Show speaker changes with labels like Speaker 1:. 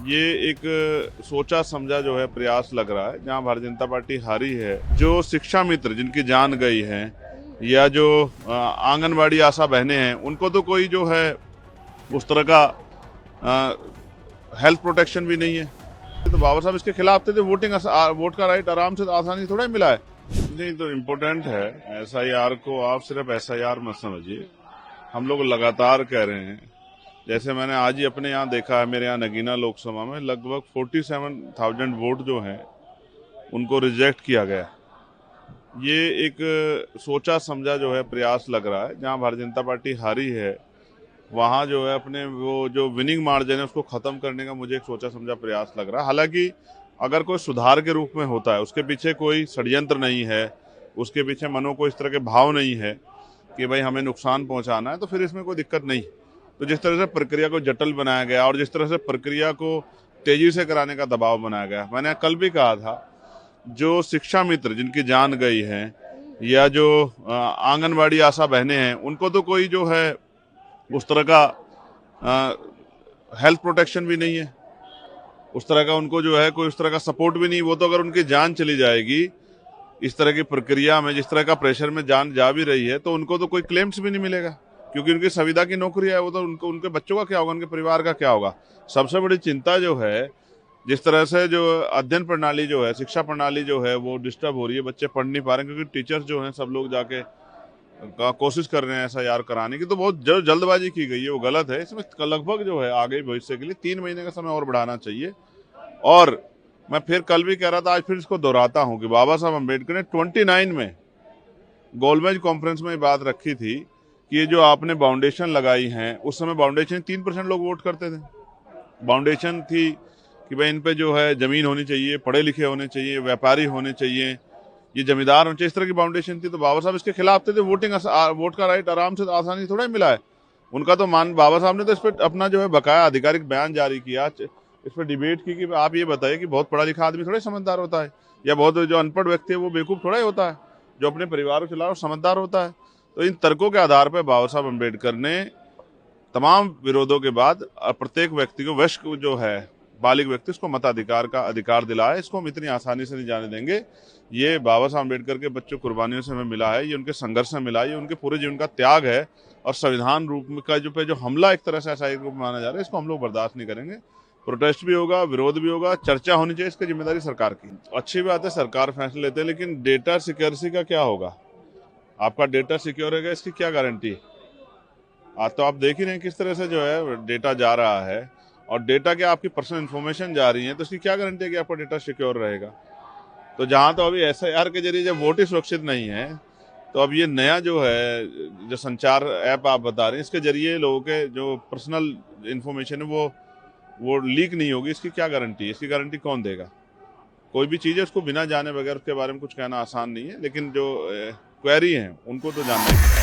Speaker 1: ये एक सोचा समझा जो है प्रयास लग रहा है, जहां भारतीय जनता पार्टी हारी है। जो शिक्षा मित्र जिनकी जान गई है या जो आंगनबाड़ी आशा बहनें हैं, उनको तो कोई जो है उस तरह का हेल्थ प्रोटेक्शन भी नहीं है। तो बाबा साहब इसके खिलाफ थे, तो वोट का राइट आराम से आसानी से थोड़ा ही मिला है। नहीं तो इम्पोर्टेंट है। एसआईआर को आप सिर्फ एसआईआर मत समझिए, हम लोग लगातार कह रहे हैं। जैसे मैंने आज ही अपने यहाँ देखा है, मेरे यहाँ नगीना लोकसभा में लगभग 47,000 वोट जो हैं उनको रिजेक्ट किया गया। ये एक सोचा समझा जो है प्रयास लग रहा है। जहाँ भारतीय जनता पार्टी हारी है, वहाँ जो है अपने वो जो विनिंग मार्जिन है उसको खत्म करने का मुझे एक सोचा समझा प्रयास लग रहा है। हालांकि अगर कोई सुधार के रूप में होता है, उसके पीछे कोई षड्यंत्र नहीं है, उसके पीछे मनो को इस तरह के भाव नहीं है कि भाई हमें नुकसान पहुंचाना है, तो फिर इसमें कोई दिक्कत नहीं। तो जिस तरह से प्रक्रिया को जटिल बनाया गया और जिस तरह से प्रक्रिया को तेजी से कराने का दबाव बनाया गया, मैंने कल भी कहा था, जो शिक्षा मित्र जिनकी जान गई है या जो आंगनबाड़ी आशा बहनें हैं, उनको तो कोई जो है उस तरह का हेल्थ प्रोटेक्शन भी नहीं है, उस तरह का उनको जो है कोई उस तरह का सपोर्ट भी नहीं। वो तो अगर उनकी जान चली जाएगी इस तरह की प्रक्रिया में, जिस तरह का प्रेशर में जान जा भी रही है, तो उनको तो कोई क्लेम्स भी नहीं मिलेगा, क्योंकि उनकी संविदा की नौकरी है। वो तो उनके बच्चों का क्या होगा, उनके परिवार का क्या होगा। सबसे बड़ी चिंता जो है, जिस तरह से जो अध्ययन प्रणाली जो है, शिक्षा प्रणाली जो है वो डिस्टर्ब हो रही है, बच्चे पढ़ नहीं पा रहे हैं, क्योंकि टीचर्स जो हैं सब लोग जाके कोशिश कर रहे हैं एसआईआर कराने की। तो बहुत जल्दबाजी की गई है, वो गलत है। इसमें लगभग जो है आगे भविष्य के लिए 3 महीने का समय और बढ़ाना चाहिए। और मैं फिर कल भी कह रहा था, आज फिर इसको दोहराता हूं कि बाबा साहब अम्बेडकर ने 29 में गोलमेज कॉन्फ्रेंस में बात रखी थी कि ये जो आपने बाउंडेशन लगाई हैं, उस समय बाउंडेशन 3% लोग वोट करते थे। बाउंडेशन थी कि भाई इन पे जो है जमीन होनी चाहिए, पढ़े लिखे होने चाहिए, व्यापारी होने चाहिए, ये जमींदार होने चाहिए, इस तरह की बाउंडेशन थी। तो बाबा साहब इसके खिलाफ थे, तो वोट का राइट आराम से आसानी से थोड़ा ही मिला है उनका। तो बाबा साहब ने तो इस पर अपना जो है बकाया आधिकारिक बयान जारी किया, इस पर डिबेट की कि आप ये बताइए कि बहुत पढ़ा लिखा आदमी थोड़ा समझदार होता है, या बहुत जो अनपढ़ व्यक्ति है वो बेवकूफ़ थोड़ा ही होता है, जो अपने परिवार को चला रहा समझदार होता है। तो इन तर्कों के आधार पर बाबा साहब अम्बेडकर ने तमाम विरोधों के बाद प्रत्येक व्यक्ति को, वयस्क जो है बालिग व्यक्ति, उसको मताधिकार का अधिकार दिलाया। इसको हम इतनी आसानी से नहीं जाने देंगे। ये बाबा साहब अम्बेडकर के बच्चों कुर्बानियों से हमें मिला है, ये उनके संघर्ष से मिला है, ये उनके पूरे जीवन का त्याग है। और संविधान रूप में का जो हमला एक तरह से ऐसा रूप माना जा रहा है, इसको हम लोग बर्दाश्त नहीं करेंगे। प्रोटेस्ट भी होगा, विरोध भी होगा, चर्चा होनी चाहिए, इसकी जिम्मेदारी सरकार की। अच्छी बात है, सरकार फैसले लेते हैं, लेकिन डेटा सिक्योरिटी का क्या होगा? आपका डेटा सिक्योर है, इसकी क्या गारंटी है? आज तो आप देख ही रहे हैं किस तरह से जो है डेटा जा रहा है, और डेटा क्या आपकी पर्सनल इन्फॉर्मेशन जा रही है, तो इसकी क्या गारंटी है कि आपका डेटा सिक्योर रहेगा? तो जहां तो अभी एसआईआर के जरिए जब वोट ही सुरक्षित नहीं है, तो अब ये नया जो है जो संचार ऐप आप बता रहे हैं, इसके जरिए लोगों के जो पर्सनल इन्फॉर्मेशन है वो लीक नहीं होगी, इसकी क्या गारंटी है? इसकी गारंटी कौन देगा? कोई भी चीज़ है उसको बिना जाने बगैर उसके बारे में कुछ कहना आसान नहीं है, लेकिन जो क्वेरी हैं उनको तो जानना ही है।